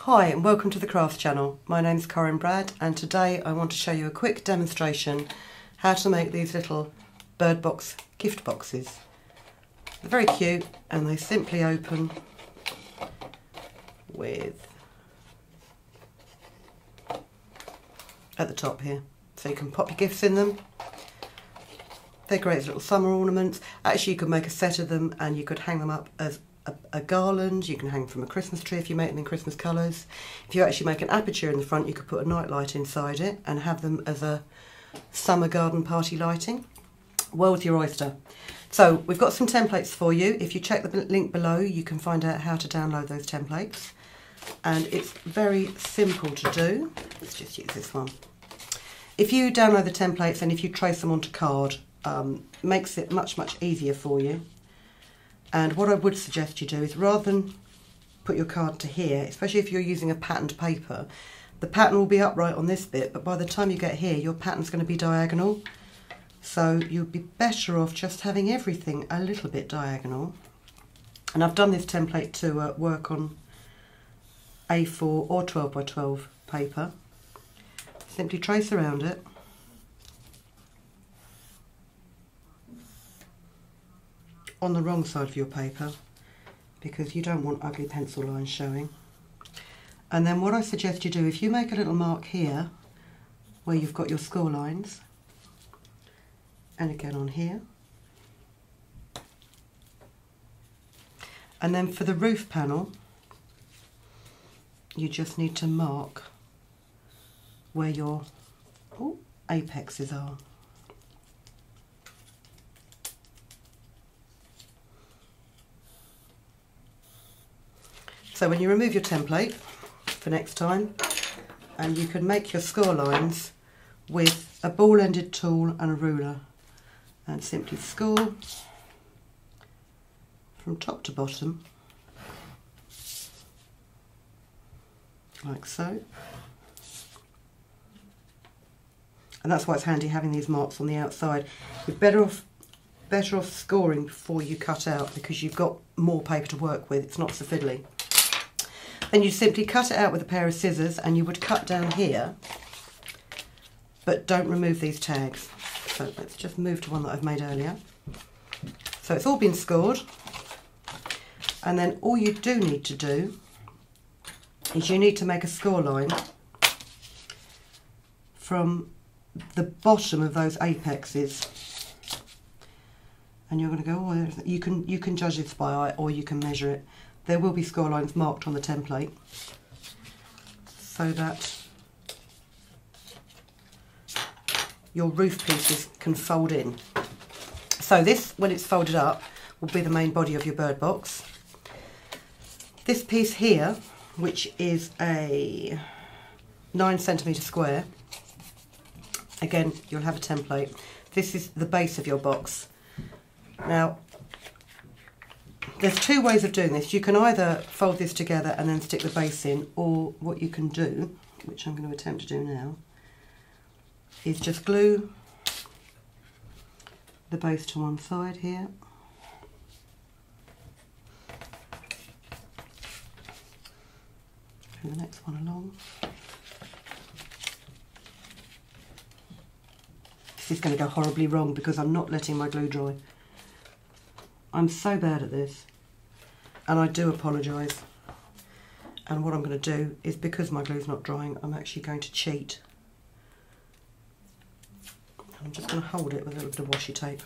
Hi and welcome to the Crafts channel. My name's Corinne Brad and today I want to show you a quick demonstration how to make these little bird box gift boxes. They're very cute and they simply open with at the top here, so you can pop your gifts in them. They're great as little summer ornaments. Actually, you could make a set of them and you could hang them up as a garland. You can hang from a Christmas tree if you make them in Christmas colours. If you actually make an aperture in the front, you could put a night light inside it and have them as a summer garden party lighting. World's your oyster. So we've got some templates for you. If you check the link below, you can find out how to download those templates. And it's very simple to do. Let's just use this one. If you download the templates and if you trace them onto card, makes it much easier for you. And what I would suggest you do is, rather than put your card to here, especially if you're using a patterned paper, the pattern will be upright on this bit, but by the time you get here your pattern's going to be diagonal, so you'll be better off just having everything a little bit diagonal. And I've done this template to work on A4 or 12 by 12 paper. Simply trace around it. On the wrong side of your paper, because you don't want ugly pencil lines showing. And then what I suggest you do, if you make a little mark here where you've got your score lines, and again on here, and then for the roof panel you just need to mark where your apexes are. So when you remove your template for next time, and you can make your score lines with a ball-ended tool and a ruler, and simply score from top to bottom, like so. And that's why it's handy having these marks on the outside. You're better off scoring before you cut out, because you've got more paper to work with. It's not so fiddly. Then you simply cut it out with a pair of scissors, and you would cut down here, but don't remove these tags. So let's just move to one that I've made earlier. So it's all been scored, and then all you do need to do is you need to make a score line from the bottom of those apexes, and you're going to go, oh, you can judge this by eye or you can measure it. There will be score lines marked on the template so that your roof pieces can fold in. So this, when it's folded up, will be the main body of your bird box. This piece here, which is a 9cm square, again you'll have a template. This is the base of your box. Now, there's two ways of doing this. You can either fold this together and then stick the base in, or what you can do, which I'm going to attempt to do now, is just glue the base to one side here, and the next one along. This is going to go horribly wrong because I'm not letting my glue dry. I'm so bad at this, and I do apologise. And what I'm going to do is, because my glue's not drying, I'm actually going to cheat. I'm just going to hold it with a little bit of washi tape.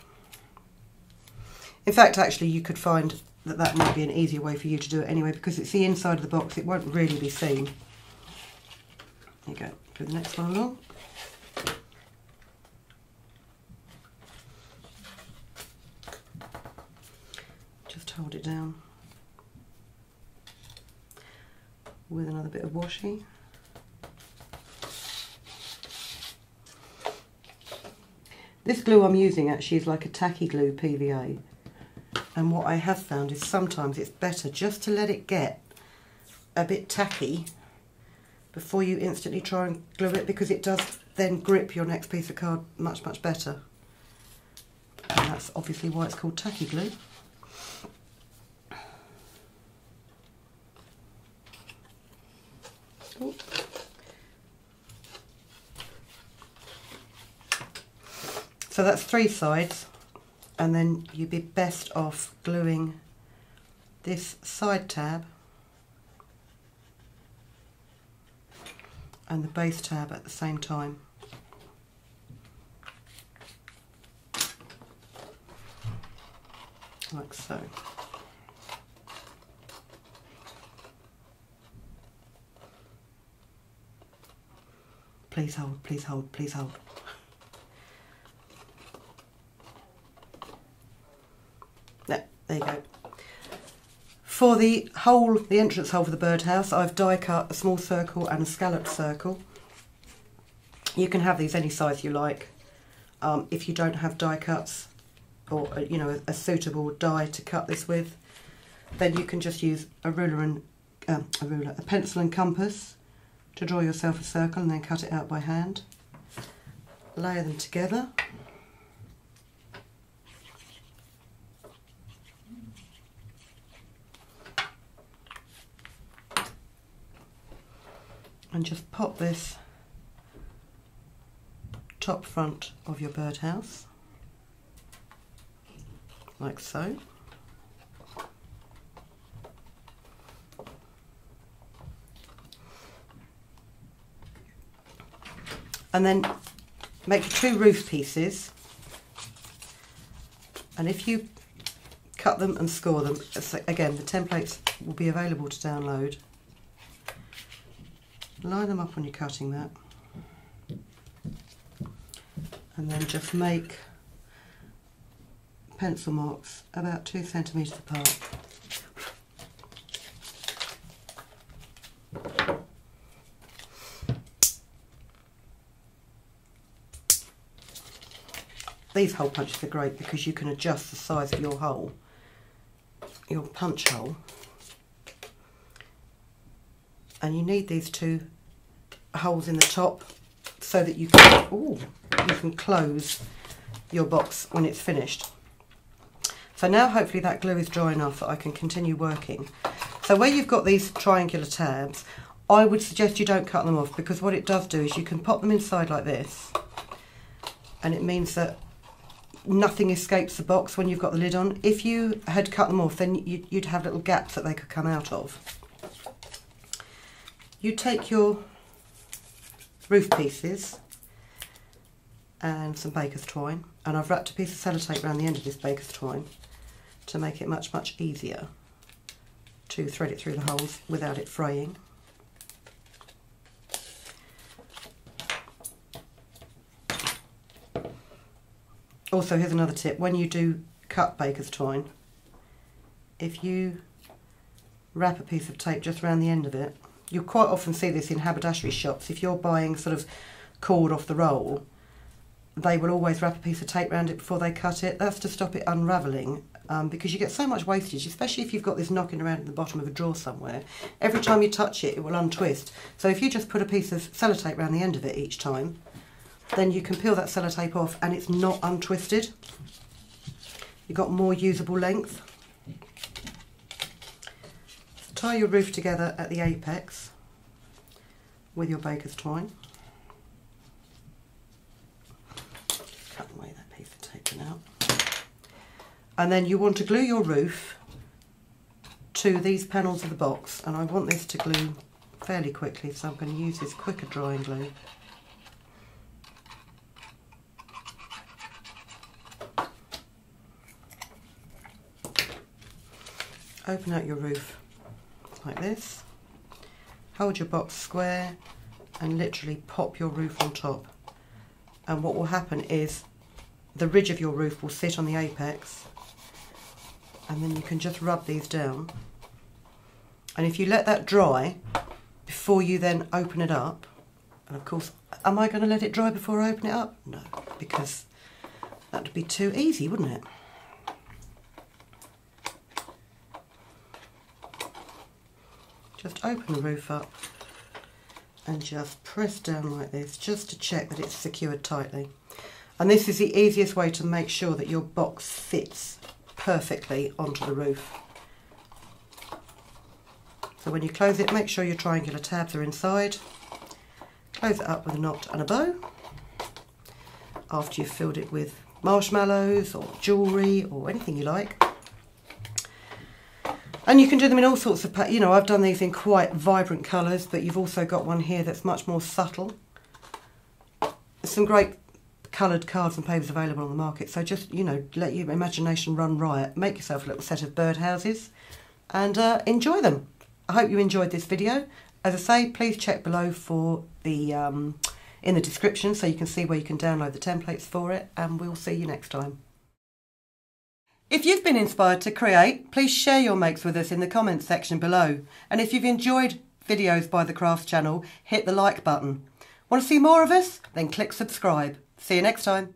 In fact, actually, you could find that that might be an easier way for you to do it anyway, because it's the inside of the box, it won't really be seen. There you go, do the next one along. Just hold it down with another bit of washi. This glue I'm using actually is like a tacky glue PVA, and what I have found is sometimes it's better just to let it get a bit tacky before you instantly try and glue it, because it does then grip your next piece of card much better, and that's obviously why it's called tacky glue. Ooh. So that's 3 sides, and then you'd be best off gluing this side tab and the base tab at the same time. Like so. Please hold, please hold, please hold. There you go. For the hole, the entrance hole for the birdhouse, I've die cut a small circle and a scalloped circle. You can have these any size you like. If you don't have die cuts or a suitable die to cut this with, then you can just use a pencil and compass to draw yourself a circle and then cut it out by hand. Layer them together. And just pop this top front of your birdhouse, like so. And then make 2 roof pieces, and if you cut them and score them, again the templates will be available to download. Line them up when you're cutting that, and then just make pencil marks about 2 centimetres apart. These hole punches are great because you can adjust the size of your hole, your punch hole. And you need these 2 holes in the top so that you can close your box when it's finished. So now hopefully that glue is dry enough that I can continue working. So where you've got these triangular tabs, I would suggest you don't cut them off, because what it does do is you can pop them inside like this, and it means that nothing escapes the box when you've got the lid on. If you had cut them off, then you'd have little gaps that they could come out of. You take your roof pieces and some baker's twine, and I've wrapped a piece of sellotape around the end of this baker's twine to make it much easier to thread it through the holes without it fraying. Also, here's another tip: when you do cut baker's twine, if you wrap a piece of tape just around the end of it, you'll quite often see this in haberdashery shops. If you're buying sort of cord off the roll, they will always wrap a piece of tape around it before they cut it. That's to stop it unravelling, because you get so much wastage, especially if you've got this knocking around in the bottom of a drawer somewhere. Every time you touch it, it will untwist. So if you just put a piece of sellotape around the end of it each time, then you can peel that sellotape off and it's not untwisted. You've got more usable length. Tie your roof together at the apex with your baker's twine. Cut away that piece of tape now. And then you want to glue your roof to these panels of the box, and I want this to glue fairly quickly, so I'm going to use this quicker drying glue. Open out your roof like this, hold your box square and literally pop your roof on top, and what will happen is the ridge of your roof will sit on the apex, and then you can just rub these down, and if you let that dry before you then open it up, and of course, am I going to let it dry before I open it up? No, because that would be too easy, wouldn't it? Just open the roof up and just press down like this, just to check that it's secured tightly. And this is the easiest way to make sure that your box fits perfectly onto the roof. So when you close it, make sure your triangular tabs are inside. Close it up with a knot and a bow. After you've filled it with marshmallows or jewellery or anything you like. And you can do them in all sorts of, you know, I've done these in quite vibrant colours, but you've also got one here that's much more subtle. There's some great coloured cards and papers available on the market, so just, you know, let your imagination run riot. Make yourself a little set of birdhouses and enjoy them. I hope you enjoyed this video. As I say, please check below for the in the description so you can see where you can download the templates for it, and we'll see you next time. If you've been inspired to create, please share your makes with us in the comments section below. And if you've enjoyed videos by the Crafts channel, hit the like button. Want to see more of us? Then click subscribe. See you next time.